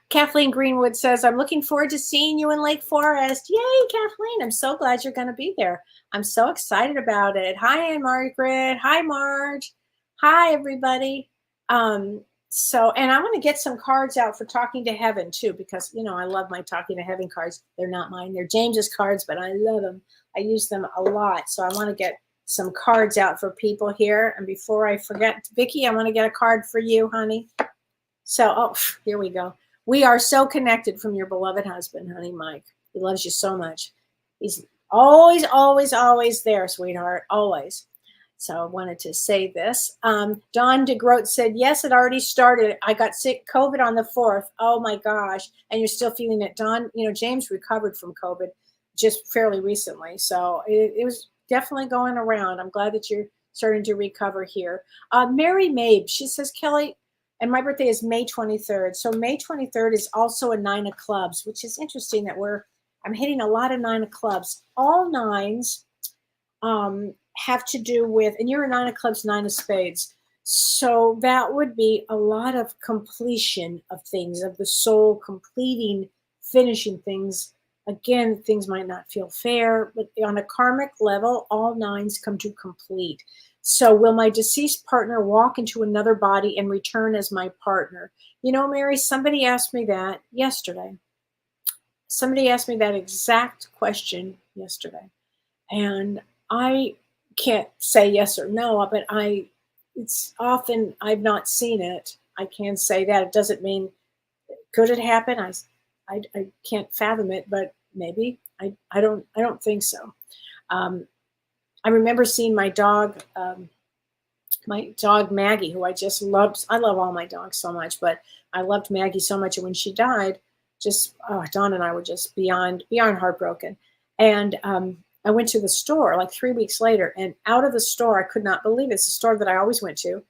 Kathleen Greenwood says, I'm looking forward to seeing you in Lake Forest. Yay, Kathleen. I'm so glad you're going to be there. I'm so excited about it. Hi, Margaret. Hi, Marge. Hi, everybody. And I want to get some cards out for Talking to Heaven too, because, you know, I love my Talking to Heaven cards. They're not mine. They're James's cards, but I love them. I use them a lot. So I want to get some cards out for people here. And before I forget, Vicki, I want to get a card for you, honey. So, oh, here we go. We are so connected from your beloved husband, honey, Mike. He loves you so much. He's always, always, always there, sweetheart, always. So I wanted to say this. Don DeGroat said, yes, it already started. I got sick, COVID on the 4th. Oh my gosh. And you're still feeling it. Don, you know, James recovered from COVID just fairly recently. So it was definitely going around. I'm glad that you're starting to recover here. Mary Mabe, she says, Kelly, and my birthday is May 23rd. So May 23rd is also a 9 of clubs, which is interesting that I'm hitting a lot of 9 of clubs. All 9s have to do with, and you're a 9 of clubs, 9 of spades. So that would be a lot of completion of things, of the soul completing, finishing things. Again, things might not feel fair, but on a karmic level, all 9s come to complete. So will my deceased partner walk into another body and return as my partner? You know, Mary, somebody asked me that yesterday. Somebody asked me that exact question yesterday. And I can't say yes or no, but it's often I've not seen it. I can say that. It doesn't mean, could it happen? I can't fathom it, but maybe. I don't think so. I remember seeing my dog Maggie, who I just loved. I love all my dogs so much, but I loved Maggie so much. And when she died, Don and I were just beyond heartbroken. And I went to the store like 3 weeks later, and out of the store, I could not believe it. It's a store that I always went to.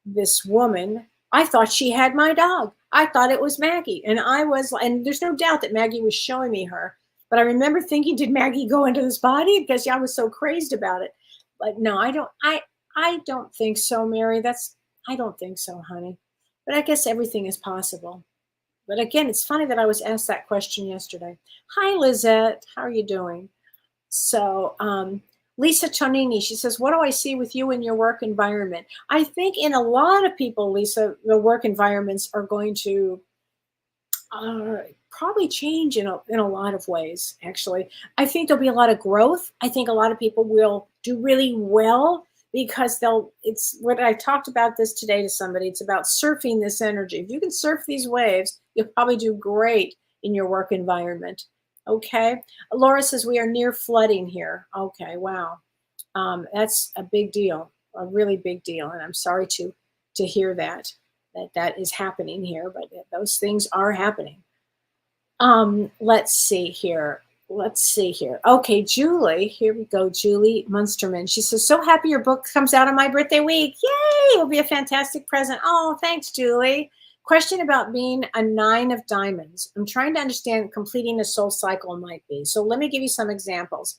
This woman, I thought she had my dog. I thought it was Maggie. And and there's no doubt that Maggie was showing me her. But I remember thinking, did Maggie go into this body? Because I was so crazed about it. But no, I don't think so, Mary. I don't think so, honey. But I guess everything is possible. But again, it's funny that I was asked that question yesterday. Hi, Lizette. How are you doing? So Lisa Tonini, she says, what do I see with you in your work environment? I think in a lot of people, Lisa, the work environments are going to probably change in a lot of ways, actually. I think there'll be a lot of growth. I think a lot of people will do really well because it's what I talked about this today to somebody. It's about surfing this energy. If you can surf these waves, you'll probably do great in your work environment. Okay. Laura says we are near flooding here. Okay. Wow. That's a big deal, a really big deal. And I'm sorry to hear that is happening here, but those things are happening. Let's see here. Okay, Julie, here we go. Julie Munsterman. She says, so happy your book comes out on my birthday week. Yay! It'll be a fantastic present. Oh, thanks, Julie. Question about being a 9 of diamonds. I'm trying to understand completing a soul cycle might be. So let me give you some examples.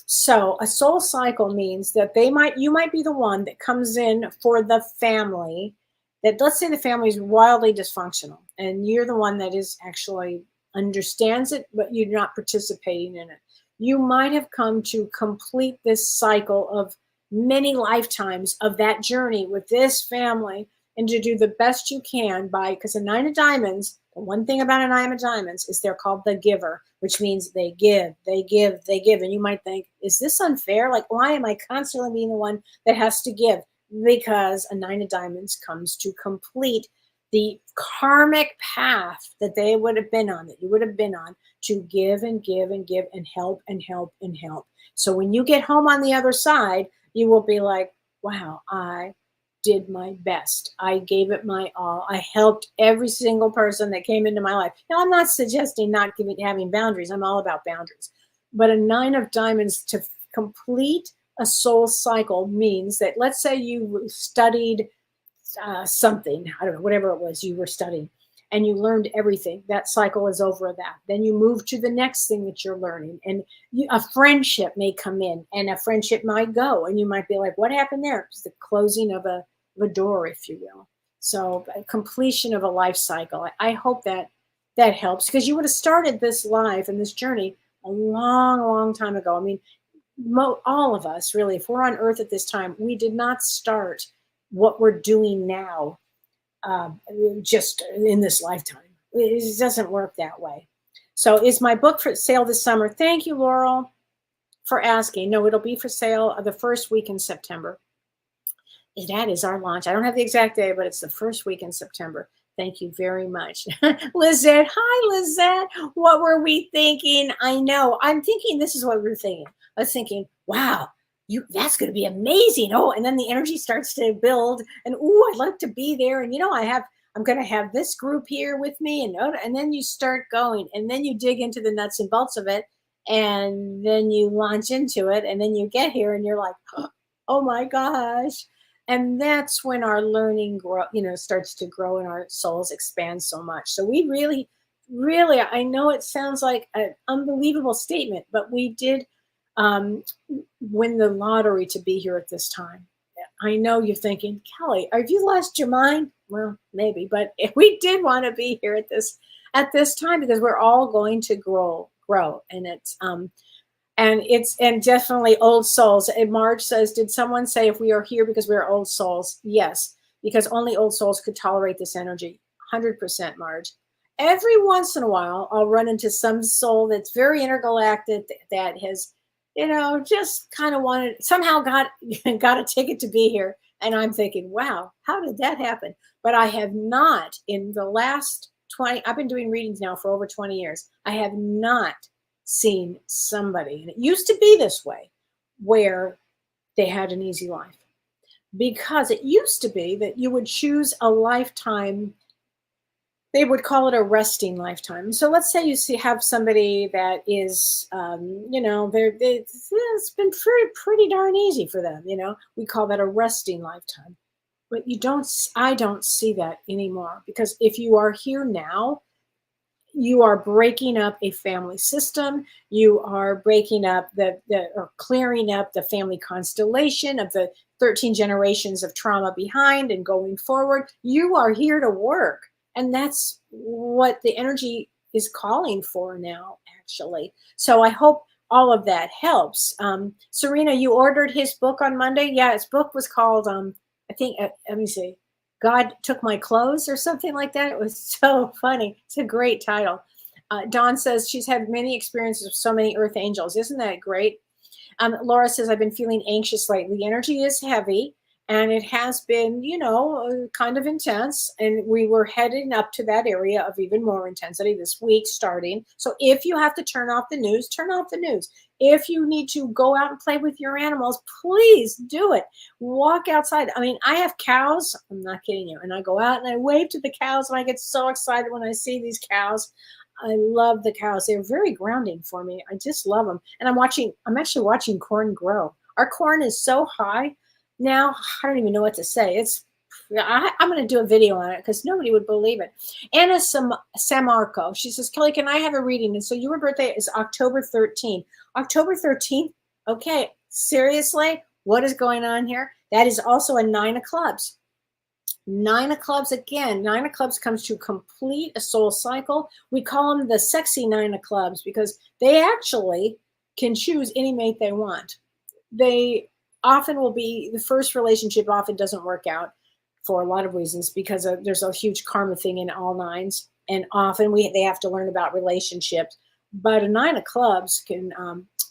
So a soul cycle means that you might be the one that comes in for the family that, let's say the family is wildly dysfunctional and you're the one that is actually understands it, but you're not participating in it. You might have come to complete this cycle of many lifetimes of that journey with this family and to do the best you can by, because a nine of diamonds, the one thing about a nine of diamonds is they're called the giver, which means they give, they give, they give. And you might think, is this unfair? Like, why am I constantly being the one that has to give? Because a nine of diamonds comes to complete the karmic path that they would have been on, that you would have been on, to give and give and give and help and help and help. So when you get home on the other side, you will be like, wow, I did my best. I gave it my all. I helped every single person that came into my life. Now, I'm not suggesting not having boundaries. I'm all about boundaries. But a nine of diamonds to complete a soul cycle means that, let's say you studied something, I don't know, whatever it was you were studying, and you learned everything. That cycle is over that. Then you move to the next thing that you're learning, and a friendship may come in, and a friendship might go, and you might be like, what happened there? It's the closing of a door, if you will. So completion of a life cycle. I hope that helps, because you would have started this life and this journey a long, long time ago. I mean, all of us, really, if we're on earth at this time, we did not start what we're doing now just in this lifetime. It doesn't work that way. So is my book for sale this summer? Thank you, Laurel, for asking. No, it'll be for sale the first week in September. That is our launch. I don't have the exact day, but it's the first week in September. Thank you very much. Lizette, hi, Lizette. What were we thinking? I know. I'm thinking this is what we were thinking. I was thinking, wow, that's going to be amazing. Oh, and then the energy starts to build, and I'd like to be there. And I'm going to have this group here with me, and then you start going, and then you dig into the nuts and bolts of it, and then you launch into it, and then you get here, and you're like, oh my gosh. And that's when our learning starts to grow and our souls expand so much. So we really, really, I know it sounds like an unbelievable statement, but we did win the lottery to be here at this time. I know you're thinking, Kellee, have you lost your mind? Well, maybe, but we did want to be here at this time, because we're all going to grow, and it's definitely old souls. And Marge says, did someone say if we are here because we are old souls? Yes, because only old souls could tolerate this energy. 100%, Marge. Every once in a while, I'll run into some soul that's very intergalactic that has, just kind of somehow got a ticket to be here. And I'm thinking, wow, how did that happen? But I have not, in the last I've been doing readings now for over 20 years. I have not seen somebody, and it used to be this way, where they had an easy life, because it used to be that you would choose a lifetime. They would call it a resting lifetime. So let's say you have somebody that is, it's been pretty darn easy for them. We call that a resting lifetime. But I don't see that anymore, because if you are here now, you are breaking up a family system. You are breaking up or clearing up the family constellation of the 13 generations of trauma behind and going forward. You are here to work. And that's what the energy is calling for now, actually. So I hope all of that helps. Serena, you ordered his book on Monday? Yeah, his book was called, I think, let me see, God Took My Clothes or something like that. It was so funny. It's a great title. Dawn says she's had many experiences with so many earth angels. Isn't that great? Laura says, I've been feeling anxious lately. The energy is heavy, and it has been, kind of intense. And we were heading up to that area of even more intensity this week starting. So if you have to turn off the news, turn off the news. If you need to go out and play with your animals, please do it. Walk outside. I mean, I have cows. I'm not kidding you. And I go out and I wave to the cows, and I get so excited when I see these cows. I love the cows. They're very grounding for me. I just love them. And I'm actually watching corn grow. Our corn is so high now, I don't even know what to say. I'm going to do a video on it because nobody would believe it. Anna Samarco, she says, Kellee, can I have a reading? And so your birthday is October 13th. October 13th, Okay, seriously, what is going on here? That is also a 9 of clubs. 9 of clubs again. 9 of clubs comes to complete a soul cycle. We call them the sexy 9 of clubs because they actually can choose any mate they want. They often will be, the first relationship often doesn't work out for a lot of reasons because there's a huge karma thing in all nines. And often they have to learn about relationships. But a 9 of clubs can,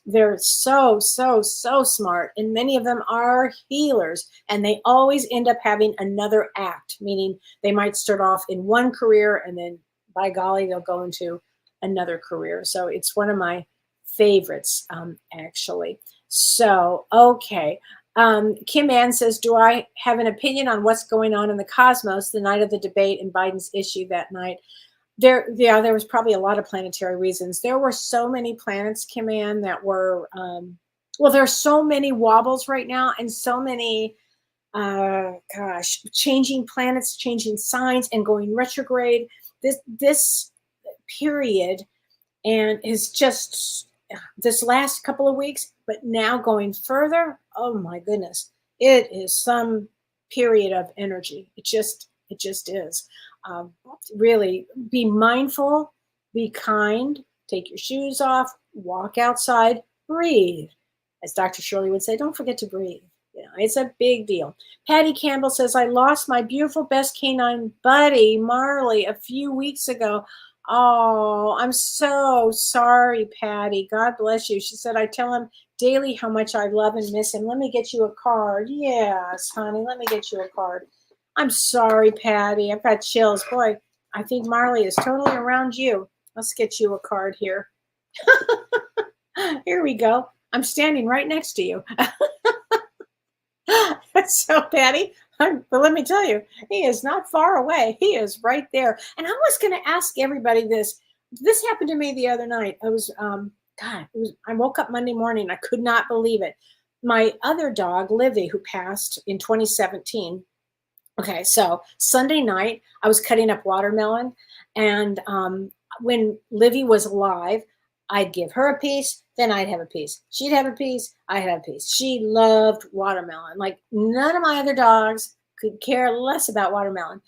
they're so smart. And many of them are healers. And they always end up having another act, meaning they might start off in one career and then by golly, they'll go into another career. So it's one of my favorites, actually. So, okay. Kim Ann says, do I have an opinion on what's going on in the cosmos the night of the debate and Biden's issue that night? There was probably a lot of planetary reasons. There were so many planets, Kim Ann, that were, well, there's so many wobbles right now and so many, changing planets, changing signs and going retrograde. This period and is just this last couple of weeks, but now going further, oh my goodness, it is some period of energy. It just is. Really be mindful, be kind, take your shoes off, walk outside, breathe. As Dr. Shirley would say, don't forget to breathe. You know, it's a big deal. Patty Campbell says, I lost my beautiful best canine buddy, Marley, a few weeks ago. Oh, I'm so sorry, Patty. God bless you. She said, I tell him daily how much I love and miss him. Let me get you a card. Yes, honey, let me get you a card. I'm sorry, Patty. I've got chills. Boy, I think Marley is totally around you. Let's get you a card here. Here we go. I'm standing right next to you. So, Patty, but let me tell you, he is not far away. He is right there. And I was going to ask everybody this. This happened to me the other night. I was, I woke up Monday morning. I could not believe it. My other dog, Livy, who passed in 2017. Okay, so Sunday night, I was cutting up watermelon. And when Livy was alive, I'd give her a piece, then I'd have a piece. She'd have a piece, I'd have a piece. She loved watermelon. Like none of my other dogs could care less about watermelon.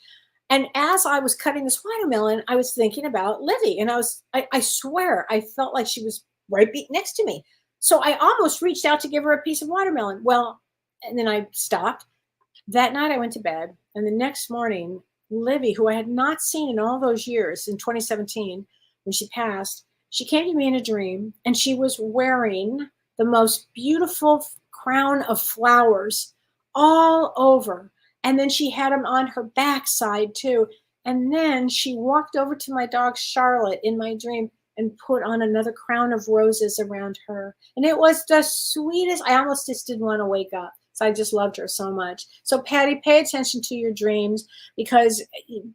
And as I was cutting this watermelon, I was thinking about Livy. And I swear, I felt like she was right next to me. So I almost reached out to give her a piece of watermelon. Well, and then I stopped. That night I went to bed. And the next morning, Livy, who I had not seen in all those years, in 2017, when she passed, she came to me in a dream and she was wearing the most beautiful crown of flowers all over. And then she had them on her backside too. And then she walked over to my dog Charlotte in my dream and put on another crown of roses around her. And it was the sweetest. I almost just didn't want to wake up. So I just loved her so much. So Patty, pay attention to your dreams because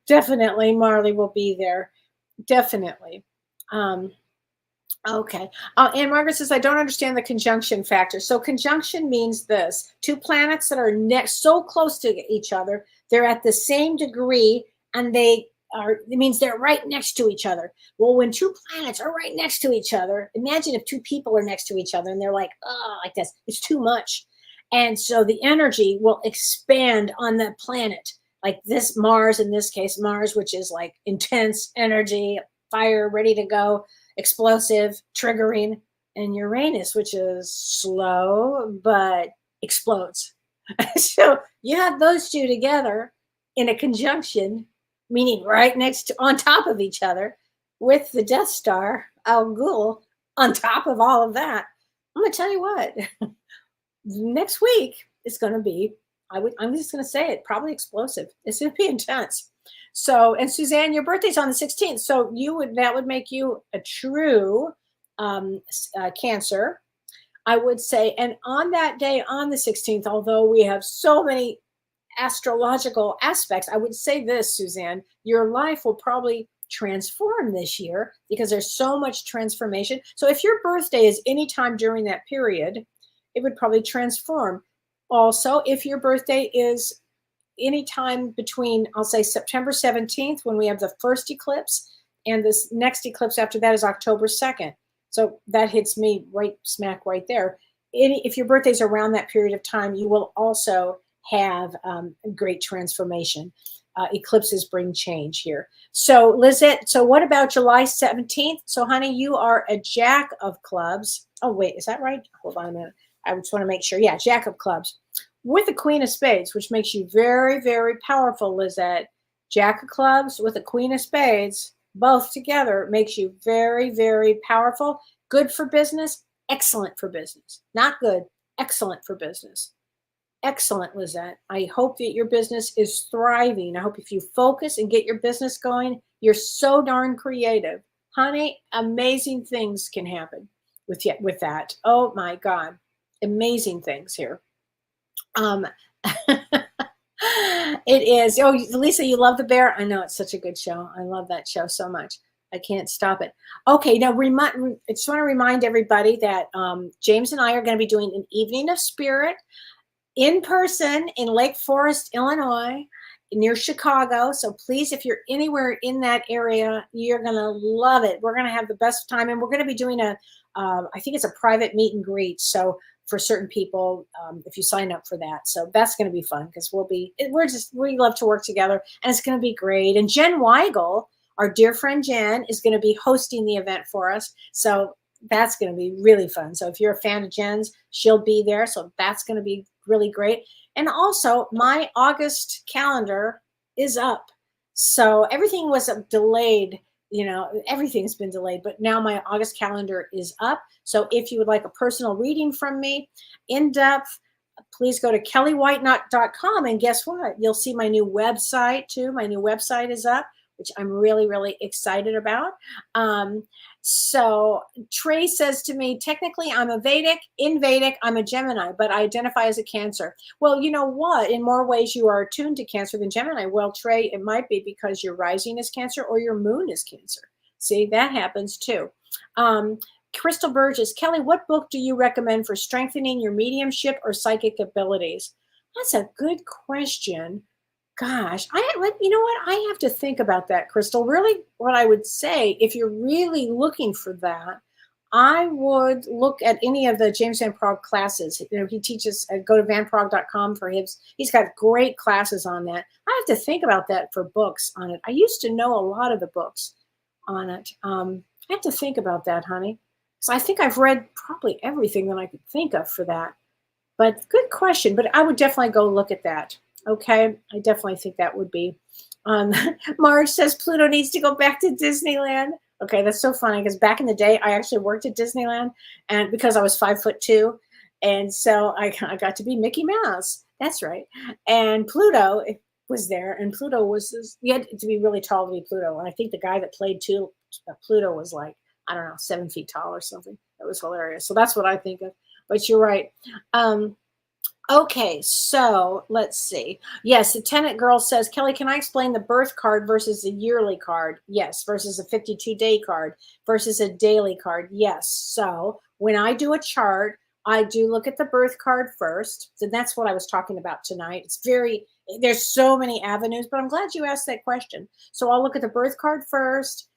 definitely Marley will be there. Definitely. Okay. And Margaret says, I don't understand the conjunction factor. So conjunction means this. Two planets that are so close to each other, they're at the same degree and it means they're right next to each other. Well, when two planets are right next to each other, imagine if two people are next to each other and they're like, oh, like this, it's too much. And so the energy will expand on that planet. Like this Mars, in this case, Mars, which is like intense energy, fire, ready to go, explosive, triggering, and Uranus, which is slow but explodes. So you have those two together in a conjunction, meaning right next to, on top of each other, with the Death Star, Al Ghul, on top of all of that. I'm going to tell you what, next week is going to be, I'm just going to say it, probably explosive. It's going to be intense. So, and Suzanne, your birthday's on the 16th. So that would make you a true Cancer, I would say. And on that day, on the 16th, although we have so many astrological aspects, I would say this, Suzanne, your life will probably transform this year because there's so much transformation. So if your birthday is anytime during that period, it would probably transform. Also, if your birthday is anytime between, I'll say September 17th, when we have the first eclipse, and this next eclipse after that is October 2nd. So that hits me right smack right there. if your birthday's around that period of time, you will also have great transformation. Eclipses bring change here. So Lizette, so what about July 17th? So honey, you are a Jack of clubs. Oh wait, is that right? Hold on a minute. I just want to make sure. Yeah, Jack of clubs with the Queen of Spades, which makes you very, very powerful, Lizette. Jack of clubs with the Queen of Spades, both together, makes you very, very powerful. Good for business, excellent for business. Not good, excellent for business. Excellent, Lizette. I hope that your business is thriving. I hope if you focus and get your business going, you're so darn creative. Honey, amazing things can happen with that. Oh my God. Amazing things here. It is. Oh, Lisa, you love The Bear? I know, it's such a good show. I love that show so much. I can't stop it. Okay, now I just want to remind everybody that James and I are going to be doing an Evening of Spirit in person in Lake Forest, Illinois, near Chicago. So please, if you're anywhere in that area, you're going to love it. We're going to have the best time. And we're going to be doing I think it's a private meet and greet. So for certain people, if you sign up for that. So that's going to be fun because we love to work together and it's going to be great. And Jen Weigel, our dear friend Jen, is going to be hosting the event for us. So that's going to be really fun. So if you're a fan of Jen's, she'll be there. So that's going to be really great. And also my August calendar is up. So everything was delayed. Everything's been delayed, but now my August calendar is up. So if you would like a personal reading from me in depth, please go to kelleewhite.com. And guess what? You'll see my new website too. My new website is up, which I'm really, really excited about. So Trey says to me, technically I'm a Vedic, in Vedic, I'm a Gemini, but I identify as a Cancer. Well, you know what? In more ways you are attuned to Cancer than Gemini. Well, Trey, it might be because your rising is Cancer or your moon is Cancer. See, that happens too. Crystal Burgess, Kellee, what book do you recommend for strengthening your mediumship or psychic abilities? That's a good question. Gosh, you know what? I have to think about that, Crystal. Really, what I would say, if you're really looking for that, I would look at any of the James Van Praagh classes. He teaches, go to vanpraagh.com for his. He's got great classes on that. I have to think about that for books on it. I used to know a lot of the books on it. I have to think about that, honey. So I think I've read probably everything that I could think of for that. But good question. But I would definitely go look at that. Okay, I definitely think that would be. Marge says Pluto needs to go back to Disneyland. Okay, that's so funny because back in the day, I actually worked at Disneyland, and because I was 5'2", and so I got to be Mickey Mouse. That's right. And Pluto was there, and Pluto was you had to be really tall to be Pluto. And I think the guy that played Pluto was like, I don't know, 7 feet tall or something. That was hilarious. So that's what I think of. But you're right. Okay, so let's see. Yes, the Tenant Girl says, Kellee, can I explain the birth card versus the yearly card? Yes, versus a 52-day card versus a daily card. Yes. So when I do a chart, I do look at the birth card first. So that's what I was talking about tonight. There's so many avenues, but I'm glad you asked that question. So I'll look at the birth card first.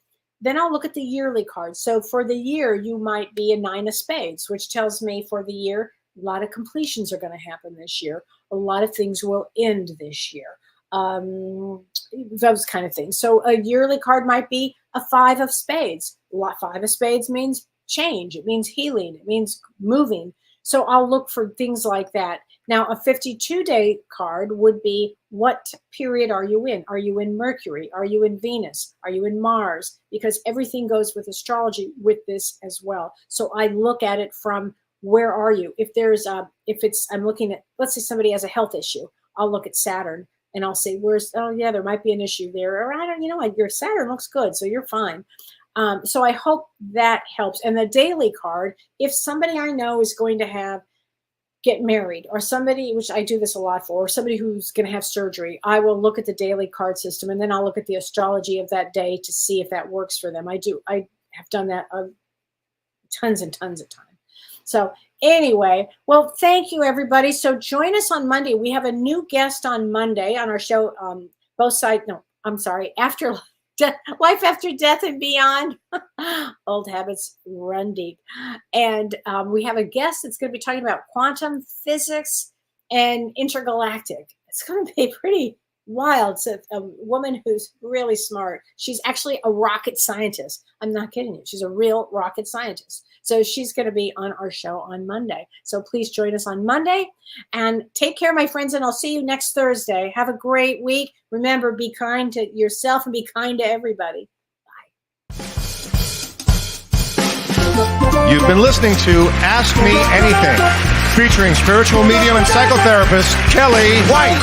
Then I'll look at the yearly card. So for the year, you might be a 9 of spades, which tells me for the year, a lot of completions are going to happen this year. A lot of things will end this year. Those kind of things. So a yearly card might be a 5 of spades. 5 of spades means change. It means healing. It means moving. So I'll look for things like that. Now, a 52-day card would be, what period are you in? Are you in Mercury? Are you in Venus? Are you in Mars? Because everything goes with astrology with this as well. So I look at it from, where are you? I'm looking at, let's say somebody has a health issue. I'll look at Saturn and I'll say, there might be an issue there. Or your Saturn looks good, so you're fine. So I hope that helps. And the daily card, if somebody I know is going to get married, or somebody, which I do this a lot for, or somebody who's going to have surgery, I will look at the daily card system, and then I'll look at the astrology of that day to see if that works for them. I have done that tons and tons of times. So anyway, well, thank you, everybody. So join us on Monday. We have a new guest on Monday on our show, After life after death and beyond. Old habits run deep. And we have a guest that's going to be talking about quantum physics and intergalactic. It's going to be pretty wild. It's a woman who's really smart. She's actually a rocket scientist. I'm not kidding you. She's a real rocket scientist. So she's going to be on our show on Monday. So please join us on Monday and take care, my friends. And I'll see you next Thursday. Have a great week. Remember, be kind to yourself and be kind to everybody. Bye. You've been listening to Ask Me Anything, featuring spiritual medium and psychotherapist Kellee White.